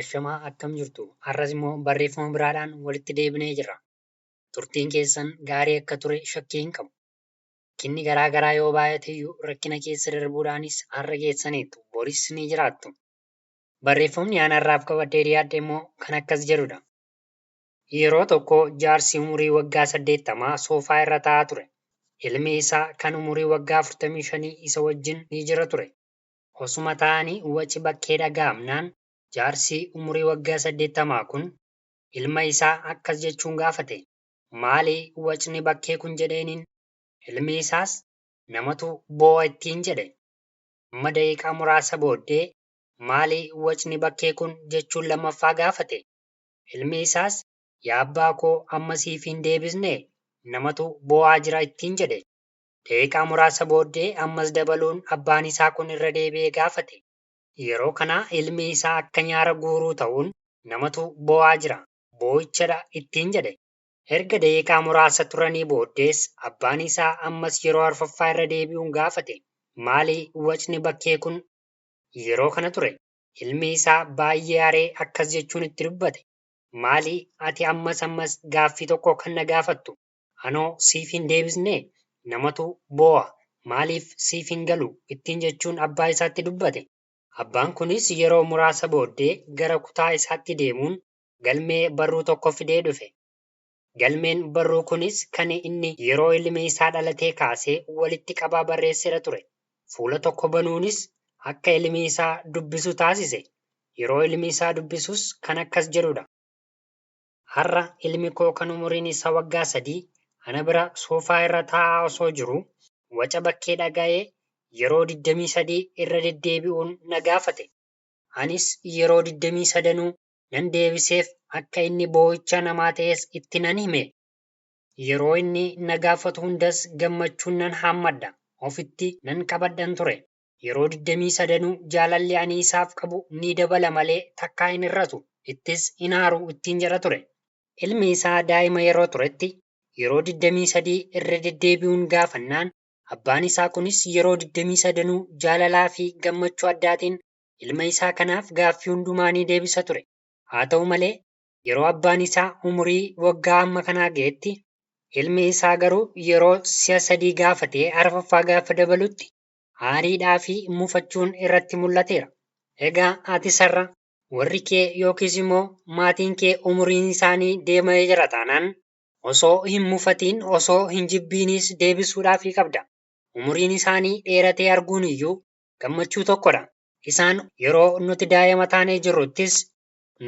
Ashamaa akkam jirtu? Har'as immoo barreeffama biraadhaan walitti deebinee jirra. Turtiin keessan gaarii akka ture shakkii hin qabu. Kinni garaa garaa yoo baay'ate iyyuu rakkina keessa darbuudhaanis har'a geessaniitu boris ni jiraattu. Barreeffamni ani har'aaf qabadhee dhiyaadhe immoo kan akkas jedhudha. Yeroo tokko jaarsi umurii waggaa 80 soofaa irra taa'aa ture. Ilmi isaa kan umurii waggaa 45 isa wajjin ni jira ture. Osuma taa'anii waci bakkee dhaga'amnaan jaarsi umurii waggaa 80 kun ilma isaa akkas jechuun gaafate. Maali wacni bakkee kun jedheeniin? Ilmi isaas namatu boo'a ittiin jedhe. Amma daqiiqaa muraasa booddee maali wacni bakkee kun jechuun lammaffaa gaafate. Ilmi isaas yaa abbaa koo amma siif hin deebisnee namatu boo'aa jira ittiin jedhe. Daqiiqaa muraasa booddee ammas dabaluun abbaan isaa kun irra deebi'ee gaafate. Yeroo kana ilmi isaa akka nyaara guuruu ta'uun namatu boo'aa jira. Boo'ichadha ittiin jedhe. Erga daqiiqaa muraasa turanii booddees abbaan isaa ammas yeroo arfaffaa irra deebi'uun gaafate. Maali wacni bakkee kun? Yeroo kana ture. Ilmi isaa baay'ee aaree akkas jechuun itti dubbate. Maali ati ammas gaaffii tokko kan na gaafattu? Anoo siif hin deebisnee namatu boo'a. Maaliif siif hin galu? Ittiin jechuun abbaa isaatti dubbate. Abbaan kunis yeroo muraasa booddee gara kutaa isaatti deemuun galmee barruu tokko fidee dhufe. Galmeen barruu kunis kan inni yeroo ilmi isaa dhalatee kaasee walitti qabaa barreessedha ture. Fuula tokko banuunis akka ilmi isaa dubbisu taasise. Yeroo ilmi isaa dubbisus kan akkas jedhudha. Har'a ilmi koo kan umuriin isaa waggaa 3 ana bira soofaa irra taa'aa osoo jiru waca bakkee dhaga'ee yeroo 23 irra deddeebi'uun na gaafate. Anis yeroo 23 nan deebiseef akka inni boo'icha namaa ta'es itti nan hime. Yeroo inni na gaafatu hundas gammachuun nan haammadha. Ofitti nan qabadhan ture. Yeroo 23 jaalalli ani isaaf qabu ni dabala malee takkaa hin hir'atu. Ittis hin aaru ittiin jedha ture. Ilmi isaa daa'ima yeroo turetti yeroo 23 irra deddeebi'uun gaafannaan abbaan isaa kunis yeroo 23 jaalalaa fi gammachuu addaatiin ilma isaa kanaaf gaaffii hundumaa ni deebisa ture. Haa ta'u malee yeroo abbaan isaa umurii waggaa amma kanaa ga'etti ilmi isaa garuu yeroo si'a 3 gaafatee arfaffaa gaafa dabalutti aariidhaa fi mufachuun irratti mul'ateera. Egaa ati sarara warri kee yookiis immoo maatiin kee umuriin isaanii deemee jira taanaan osoo hin mufatiin osoo hin jibbiinis deebisuudhaafii qabda. Umuriin isaanii dheeratee arguun iyyuu gammachuu tokkodha. Isaan yeroo nuti daa'ima taanee jirruttis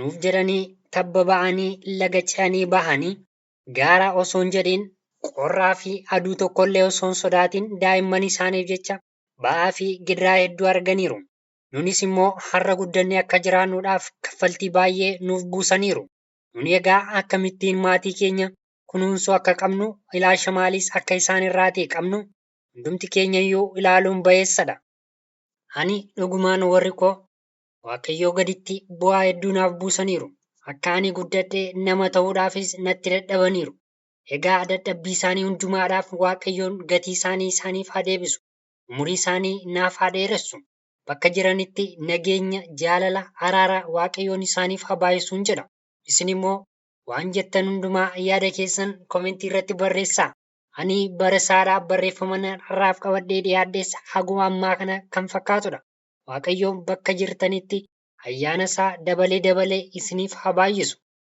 nuuf jedhanii tabba ba'anii laga ce'anii bahanii gaara osoo hin jedhiin qorraa fi aduu tokkollee osoo hin sodaatiin daa'imman isaaniif jecha ba'aa fi gidiraa hedduu arganiiru. Nunis immoo har'a guddannee akka jiraannuudhaaf kaffaltii baay'ee nuuf buusaniiru. Nuni egaa akkamittiin maatii keenya kunuunsuu akka qabnu ilaalcha maaliis akka isaan irraatii qabnu hundumti keenya iyyuu ilaaluun ba'eessadha. Ani dhugumaan warri koo Waaqayyoo gaditti bu'aa hedduu naaf buusaniiru. Akka ani guddadhee nama ta'uudhaafis natti dadhabaniiru. Egaa dadhabbii isaanii hundumaadhaaf Waaqayyoon gatii isaanii isaaniif haa deebisu. Umurii isaanii naaf haa dheeressu. Bakka jiranitti nageenya, jaalala, araara Waaqayyoon isaaniif haa baay'isuun jedha. Isin immoo waan jettan hundumaa yaada keessan komentii irratti barreessaa. Ani barasaadhaaf barreeffama har'aaf qabadhee dhiyaadhees haguma ammaa kana kan fakkaatudha. Waaqayyoon bakka jirtanitti ayyaana isaa dabalee isiniif haa baay'isu.